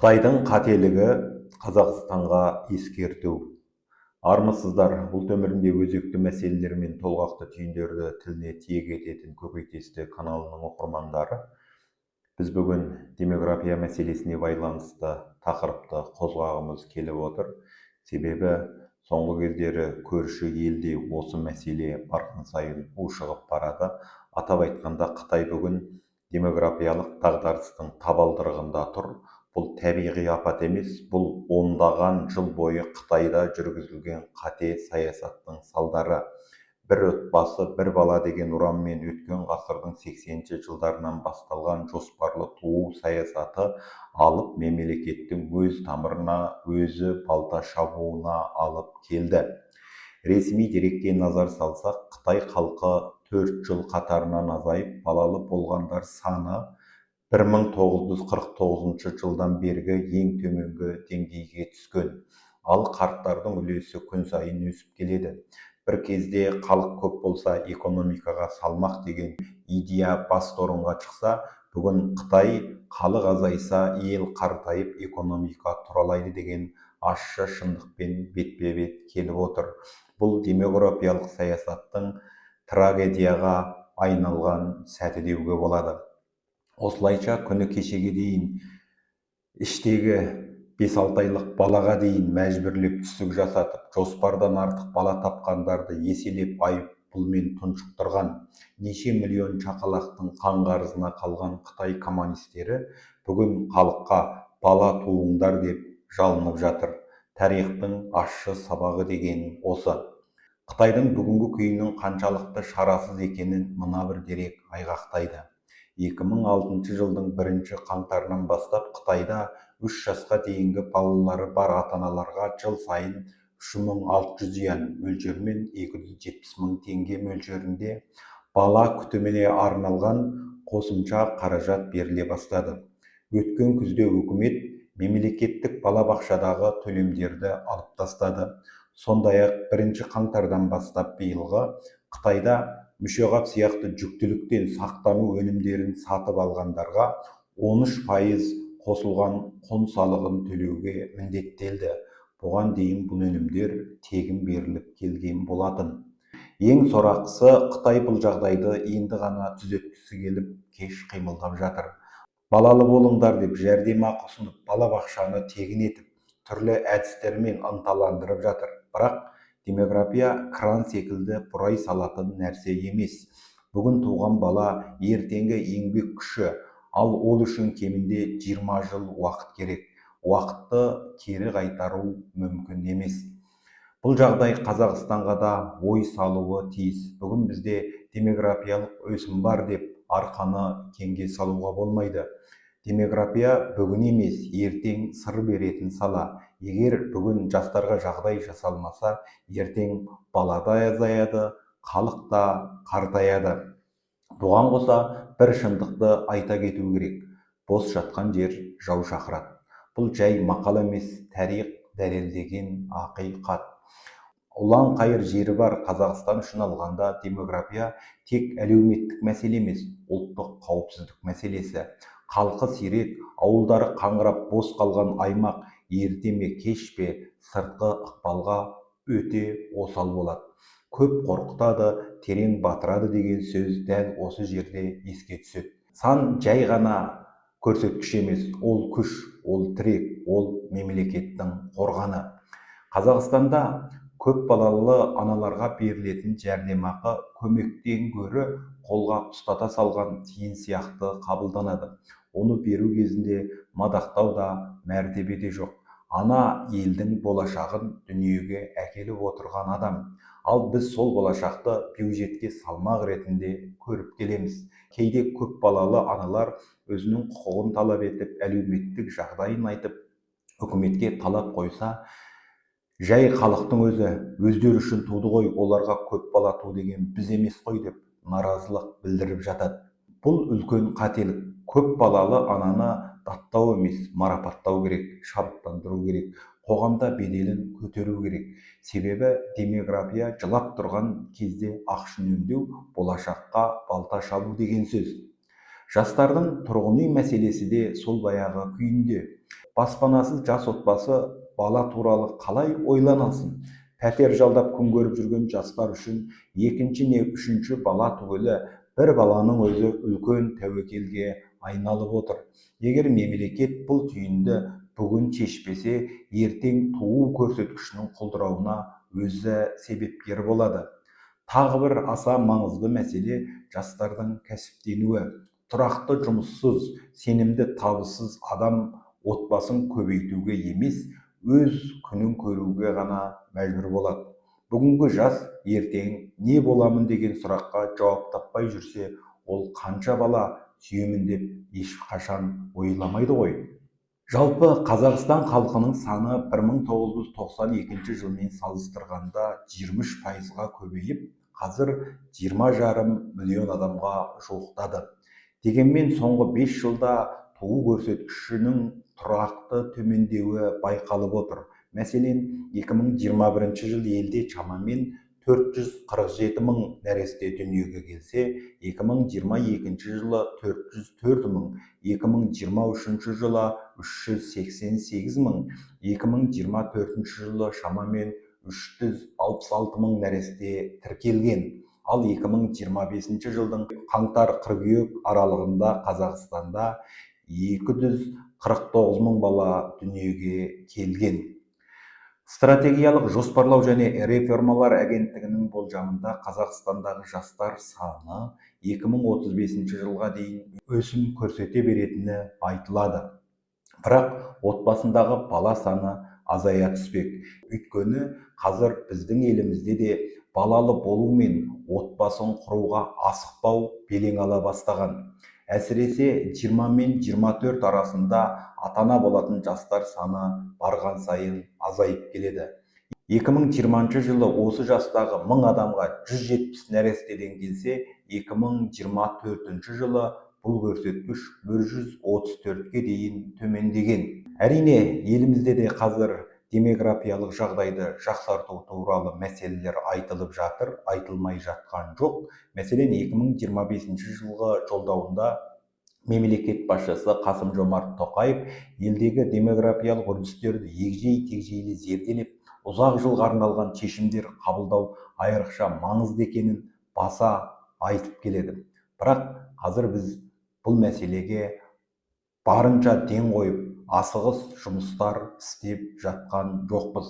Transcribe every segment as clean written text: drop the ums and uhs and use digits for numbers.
Қытайдың қателігі Қазақстанға ескерту. Армысыздар, ұлт өмірінде өзекті мәселелер мен толғақты түйіндерді тіліне тиек ететін көкейтесті каналының оқырмандары. Біз бүгін демография мәселесіне байланысты тақырыпты қозғағымыз келіп отыр. Себебі соңғы кездері көрші елде осы мәселе барған сайын ушығып барады. Атап айтқанда, Қытай бүгін демографиялық дағдарыстың табалдырығында тұр. Бұл табиғи апат емес, бұл ондаған жыл бойы Қытайда жүргізілген қате саясаттың салдары. Бір отбасы, бір бала деген ұранмен өткен ғасырдың 80-ші жылдарынан басталған жоспарлы туу саясаты алып мемлекеттің өз тамырына, өзі балта шабуына алып келді. Ресми дерекке назар салсақ, Қытай халқы 4 жыл қатарынан азайып, балалы болғандар саны 1949 жылдан бергі ең төменгі деңгейге түскен. Ал қарттардың үлесі күн сайын өсіп келеді. Бір кезде халық көп болса, экономикаға салмақ деген идея басты орынға шықса, бүгін Қытай халық азайса, ел қартайып, экономика тұралайды деген ащы шындықпен бетпе-бет келіп отыр. Бұл демографиялық саясаттың трагедияға айналған сәті деуге болады. Осылайша күні кешеге дейін іштегі 5-6 айлық балаға дейін мәжбүрлеп түсік жасатып, жоспардан артық бала тапқандарды еселеп айыппұлмен тұншықтырған неше миллион шақалақтың қаңғарызына қалған Қытай коммунистері бүгін халыққа бала туыңдар деп жалынып жатыр. Тарихтың ащы сабағы деген осы. Қытайдың бүгінгі күйінің қаншалықты шарасыз екенін мына бір дерек айғақтайды. 2006 жылдың 1 қаңтарынан бастап Қытайда 3 жасқа дейінгі балалары бар ата-аналарға жыл сайын 3600 юань мөлшерімен 270 мың теңге мөлшерінде бала күтіміне арналған қосымша қаражат беріле бастады. Өткен күзде үкімет мемлекеттік балабақшадағы төлемдерді алып тастады. Сондай-ақ 1 қаңтардан бастап биылғы Қытайда мүшеқап сияқты жүктіліктен сақтану өнімдерін сатып алғандарға 13% қосылған құн салығын төлеуге міндеттелді. Бұған дейін бұл өнімдер тегін беріліп келген болатын. Ең сорақысы, Қытай бұл жағдайды енді ғана түзеткісі келіп кеш қимылдап жатыр. Балалы болыңдар деп жәрдемақы ұсынып, балабақшаны тегін етіп, түрлі әдістермен ынталандырып жатыр. Бірақ демография кран секілді бұрай салатын нәрсе емес. Бүгін туған бала ертеңгі еңбек күші, ал ол үшін кемінде 20 жыл уақыт керек. Уақытты кері қайтару мүмкін емес. Бұл жағдай Қазақстанға да ой салуы тиіс. Бүгін бізде демографиялық өсім бар деп арқаны кеңге салуға болмайды. Демография бүгін емес, ертең сыр беретін сала. Егер бүгін жастарға жағдай жасалмаса, ертең бала да азаяды, халық та қартаяды. Бұған қоса бір шындықты айта кету керек. Бос жатқан жер жау шақырады. Бұл жай мақал емес, тарих дәлелдеген ақиқат. Ұлан қайыр жері бар Қазақстан үшін алғанда демография тек әлеуметтік мәселе емес, ұлттық қауіпсіздік мәселесі. Халқы сирек, ауылдары қаңырап бос қалған аймақ ерте ме кеш пе сыртқы ықпалға өте осал болады. Көп қорқытады, терең батырады деген сөз дәл осы жерде еске түседі. Сан жай ғана көрсеткіш емес, ол күш, ол тірек, ол мемлекеттің қорғаны. Қазақстанда көп балалы аналарға берілетін жәрдемақы көмектен гөрі қолға ұстата салған тиын сияқты қабылданады. Оны беру кезінде мадақтау да, мәртебе де жоқ. Ана елдің болашағын дүниеге әкеліп отырған адам. Ал біз сол болашақты бюджетке салмақ ретінде көріп келеміз. Кейде көп балалы аналар өзінің құқығын талап етіп, әлеуметтік жағдайын айтып, үкіметке талап қойса, жай халықтың өздері үшін туды ғой, оларға көп бала ту деген біз емес қой деп наразылық білдіріп жатады. Бұл үлкен қателік. Көп балалы ананы даттау емес, марапаттау керек, шабыттандыру керек, қоғамда беделін көтеру керек. Себебі демография жылап тұрған кезде ақшын үнемдеу, болашаққа балта шабу деген сөз. Жастардың тұрғын үй мәселесі де сол баяғы күйінде. Баспанасыз жас отбасы бала туралы қалай ойланасын? Пәтер жалдап күн көріп жүрген жастар үшін екінші не үшінші бала түгілі бір баланың өзі үлкен тәуекелге айналып отыр. Егер мемлекет бұл түйінді бүгін шешпесе, ертең туу көрсеткішінің құлдырауына өзі себепкер болады. Тағы бір аса маңызды мәселе жастардың кәсіптенуі. Тұрақты жұмыссыз, сенімді табыссыз адам отбасын көбейтуге емес, өз күнін көруге ғана мәжбүр болады. Бүгінгі жас ертең не боламын деген сұраққа жауап таппай жүрсе, ол қанша бала сүйемін деп ешқашан ойламайды ғой. Жалпы Қазақстан халқының саны 1992 жылмен салыстырғанда 23%-ға көбейіп, қазір 20,5 миллион адамға жуықтады. Дегенмен соңғы 5 жылда туу көрсеткішінің тұрақты төмендеуі байқалып отыр. Мәселен, 2021 жыл елде шамамен 447 мың нәресте дүниеге келсе, 2022 жылы 404 мың, 2023 жылы 388 мың, 2024 жылы шамамен 366 мың нәресте тіркелген. Ал 2025 жылдың қаңтар-қыркүйек аралығында Қазақстанда 249 мың бала дүниеге келген. Стратегиялық жоспарлау және реформалар агенттігінің болжамында Қазақстандағы жастар саны 2035 жылға дейін өсім көрсете беретіні айтылады. Бірақ отбасындағы бала саны азая түспек. Өйткені қазір біздің елімізде де балалы болу мен отбасын құруға асықпау белең ала бастаған. Әсіресе 20 мен 24 арасында ата-ана болатын жастар саны барған сайын азайып келеді. 2020 жылы осы жастағы 1000 адамға 170 нәрестеден келсе, 2024 жылы бұл көрсеткіш 134-ке дейін төмендеген. Әрине, елімізде де қазір демографиялық жағдайды жақсарту туралы мәселелер айтылып жатыр, айтылмай жатқан жоқ. Мәселен, 2025 жылғы жолдауында мемлекет басшысы Қасым-Жомарт Тоқаев елдегі демографиялық үрдістерді егжей-тегжейлі зерделеп, ұзақ жылға арналған шешімдер қабылдау айрықша маңызды екенін баса айтып келеді. Бірақ қазір біз бұл мәселеге барынша ден қойып, асығыс жұмыстар істеп жатқан жоқпыз.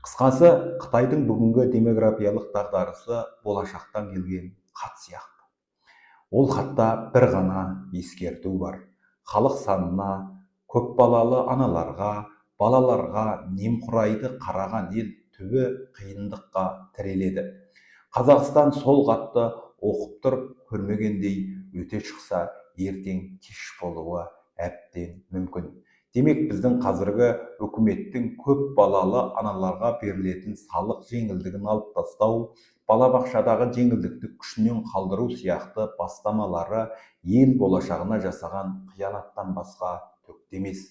Қысқасы, Қытайдың бүгінгі демографиялық дағдарысы болашақтан келген хат сияқты. Ол хатта бір ғана ескерту бар. Халық санына, көпбалалы аналарға, балаларға немқұрайды қараған ел түбі қиындыққа тіреледі. Қазақстан сол хатты оқып тұрып көрмегендей өте шықса, ертең кеш болуы әбден мүмкін. Демек, біздің қазіргі үкіметтің көп балалы аналарға берілетін салық жеңілдігін алып тастау, балабақшадағы жеңілдікті күшінен қалдыру сияқты бастамалары ел болашағына жасаған қиянаттан басқа түк емес.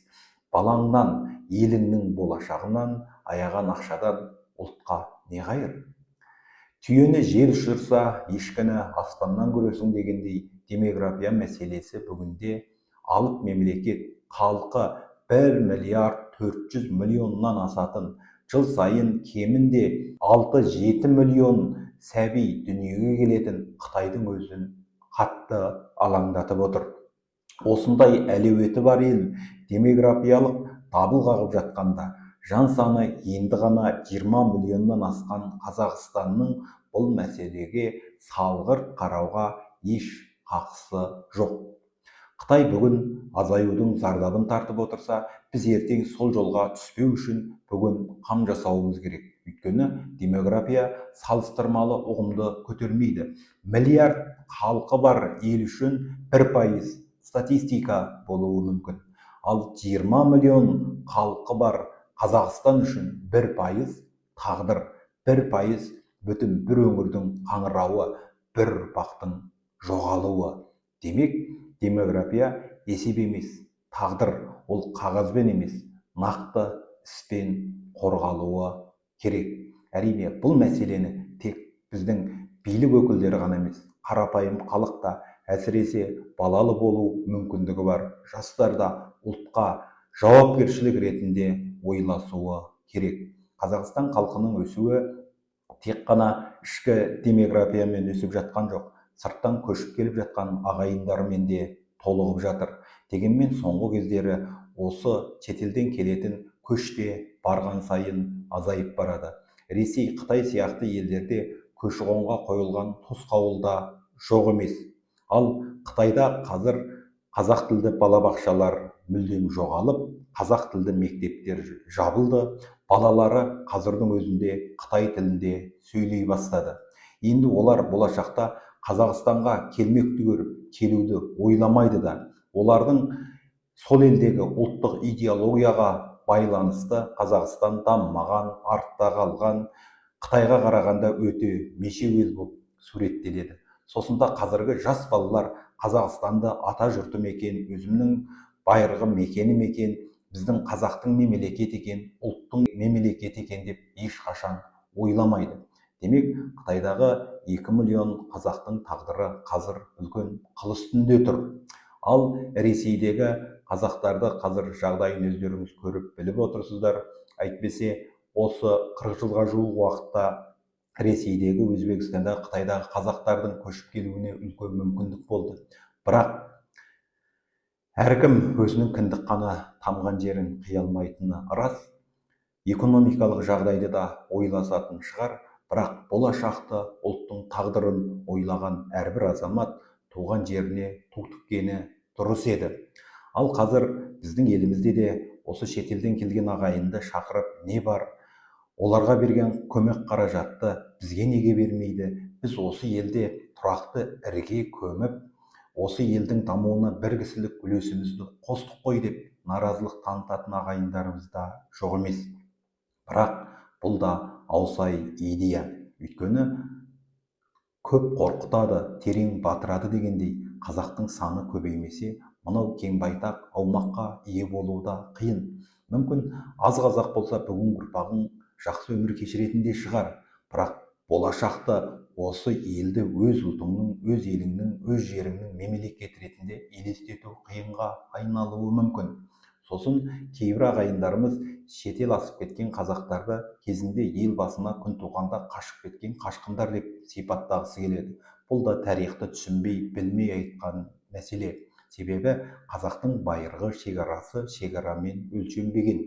Балаңнан, еліңнің болашағынан, аяған ақшадан ұлтқа не қайыр? Түйені жел ұшырса, ешкіні аспаннан көресің дегендей, демография мәселесі бүгінде алып мемлекет халқы 1 миллиард 400 миллионнан асатын, жыл сайын кемінде 6-7 миллион сәби дүниеге келетін Қытайдың өзін қатты алаңдатып отыр. Осындай әлеуеті бар ел демографиялық дабыл қағып жатқанда, жан саны енді ғана 20 миллионнан асқан Қазақстанның бұл мәселеге салғырт қарауға еш хақысы жоқ. Қытай бүгін азаюдың зардабын тартып отырса, біз ертең сол жолға түспеу үшін бүгін қам жасауымыз керек. Өйткені демография салыстырмалы ұғымды көтермейді. Миллиард халқы бар ел үшін 1% статистика болуы мүмкін. Ал 20 миллион халқы бар Қазақстан үшін 1% тағдыр, 1% бүтін бір өңірдің қаңырауы, бір ұрпақтың жоғалуы. Демек, демография есеп емес, тағдыр, ол қағазбен емес, нақты іспен қорғалуы керек. Әрине, бұл мәселені тек біздің билік өкілдері ғана емес, қарапайым халықта, әсіресе балалы болу мүмкіндігі бар жастарда, ұлтқа жауапкершілік ретінде ойласуы керек. Қазақстан халқының өсуі тек қана ішкі демографиямен өсіп жатқан жоқ, сырттан көшіп келіп жатқан ағайындармен де толығып жатыр. Дегенмен соңғы кездері осы шетелден келетін көш те барған сайын азайып барады. Ресей, Қытай сияқты елдерде көші-қонға қойылған тосқауыл да жоқ емес. Ал Қытайда қазір қазақ тілді балабақшалар мүлдем жоғалып, қазақ тілді мектептер жабылды. Балалары қазірдің өзінде Қытай тілінде сөйлей бастады. Енді олар болашақта Қазақстанға келмек түгел келуді ойламайды да. Олардың сол елдегі ұлттық идеологияға байланысты Қазақстан дамымаған, артта қалған, Қытайға қарағанда өте мешеуел болып суреттеледі. Сосын да қазіргі жас балалар Қазақстанды ата жұртым екен, өзімнің байырғы мекенім екен, біздің қазақтың мемлекет екен, ұлттың мемлекет екен деп ешқашан ойламайды. Демек, Қытайдағы 2 миллион қазақтың тағдыры қазір үлкен қыл үстінде тұр. Ал Ресейдегі қазақтарды қазір жағдайын өздеріңіз көріп біліп отырсыздар. Әйтпесе, осы 40 жылға жуық уақытта Ресейдегі, Өзбекстандағы, Қытайдағы қазақтардың көшіп келуіне үлкен мүмкіндік болды. Бірақ әркім өзінің кіндік қаны тамған жерін қия алмайтыны рас. Економикалық жағдайды да ойласатын шығар, бірақ болашақты, ұлттың тағдырын ойлаған әрбір азамат туған жеріне ту тіккені дұрыс еді. Ал қазір біздің елімізде де осы шетелден келген ағайынды шақырып не бар? Оларға берген көмек қаражатты бізге неге бермейді? Біз осы елде тұрақты ірге көміп, осы елдің дамуына бір кісілік үлесімізді қостық қой деп наразылық танытатын ағайындарымыз да жоқ емес. Бірақ бұл да аусай идея. Өйткені көп қорқытады, терең батырады дегендей, қазақтың саны көбеймесе, мынау кең байтақ аумаққа ие болу да қиын. Мүмкін аз қазақ болса, бүгін ұрпағың жақсы өмір кешіретін де шығар. Бірақ болашақта осы елді өз ұлтыңның, өз еліңнің, өз жеріңнің мемлекет ретінде елестету қиынға айналуы мүмкін. Сосын кейбір ағайындарымыз шетел асып кеткен қазақтарды кезінде ел басына күн туғанда қашып кеткен қашқындар деп сипаттағысы келеді. Бұл да тарихты түсінбей, білмей айтқан мәселе. Себебі қазақтың байырғы шекарасы шекарамен өлшенбеген.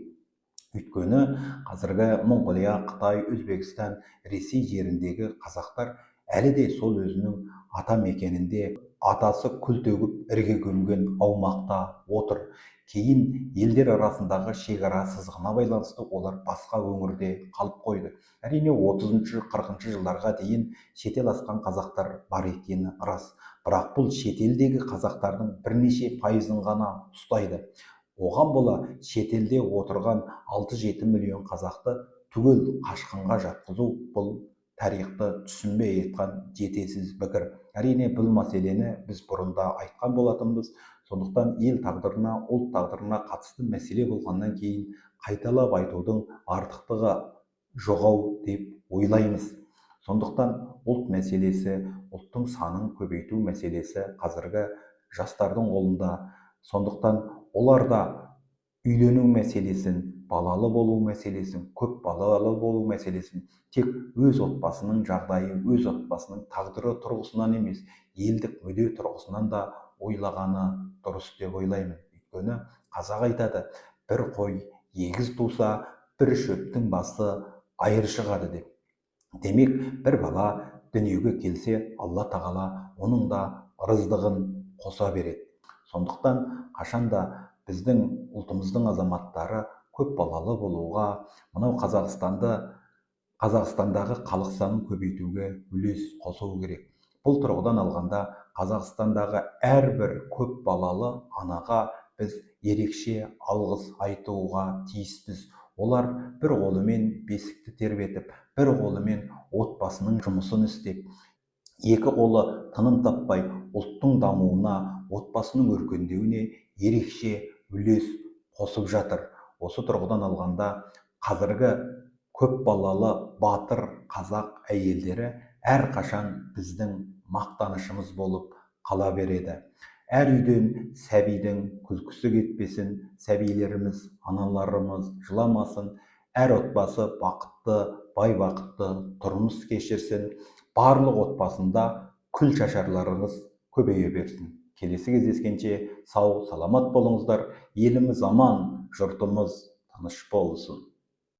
Өйткені қазіргі Монғолия, Қытай, Өзбекстан, Ресей жеріндегі қазақтар әлі де сол өзінің ата мекенінде, атасы күл төгіп ірге көмген аумақта отыр. Кейін елдер арасындағы шекара сызығына байланысты олар басқа өңірде қалып қойды. Әрине 30-40 жылдарға дейін шетел асқан қазақтар бар екені рас. Бірақ бұл шетелдегі қазақтардың бірнеше пайызын ғана ұстайды. Оған бола шетелде отырған 6-7 миллион қазақты түгел қашқынға жатқызу бұл тарихты түсінбей айтқан жетесіз пікір. Әрине бұл мәселені біз бұрында айтқан болатынбыз. Сондықтан ел тағдырына, ұлт тағдырына қатысты мәселе болғаннан кейін қайталап айтудың артықтығы жоғау деп ойлаймыз. Сондықтан ұлт мәселесі, ұлттың санын көбейту мәселесі қазіргі жастардың қолында. Сондықтан олар да үйлену мәселесін, балалы болу мәселесін, көп балалы болу мәселесін тек өз отбасының жағдайы, өз отбасының тағдыры тұрғысынан емес, елдік мүдде тұрғысынан да ойлағаны дұрыс деп ойлаймын. Өйткені қазақ айтады, бір қой егіз туса, бір шөптің басы айыр шығады деп. Демек, бір бала дүниеге келсе, Алла тағала оның да ырыздығын қоса береді. Сондықтан қашанда біздің ұлтымыздың азаматтары көп балалы болуға, мынау Қазақстандағы халық санын көбейтуге үлес қосу керек. Бұл тұрғыдан алғанда Қазақстандағы әрбір көп балалы анаға біз ерекше алғыс айтуға тиіспіз. Олар бір қолымен бесікті тербетіп, бір қолымен отбасының жұмысын істеп, екі қолы тыным таппай ұлттың дамуына, отбасының өркендеуіне ерекше үлес қосып жатыр. Осы тұрғыдан алғанда қазіргі көп балалы батыр қазақ әйелдері әрқашан біздің мақтанышымыз болып қала береді. Әр үйден сәбидің күлкісі кетпесін, сәбилеріміз, аналарымыз жыламасын, әр отбасы бақытты, бай бақытты тұрмыс кешірсін, барлық отбасында күл шашарларыңыз көбейе берсін. Келесі кездескенше сау, саламат болыңыздар. Еліміз аман, жұртымыз тыныш болсын.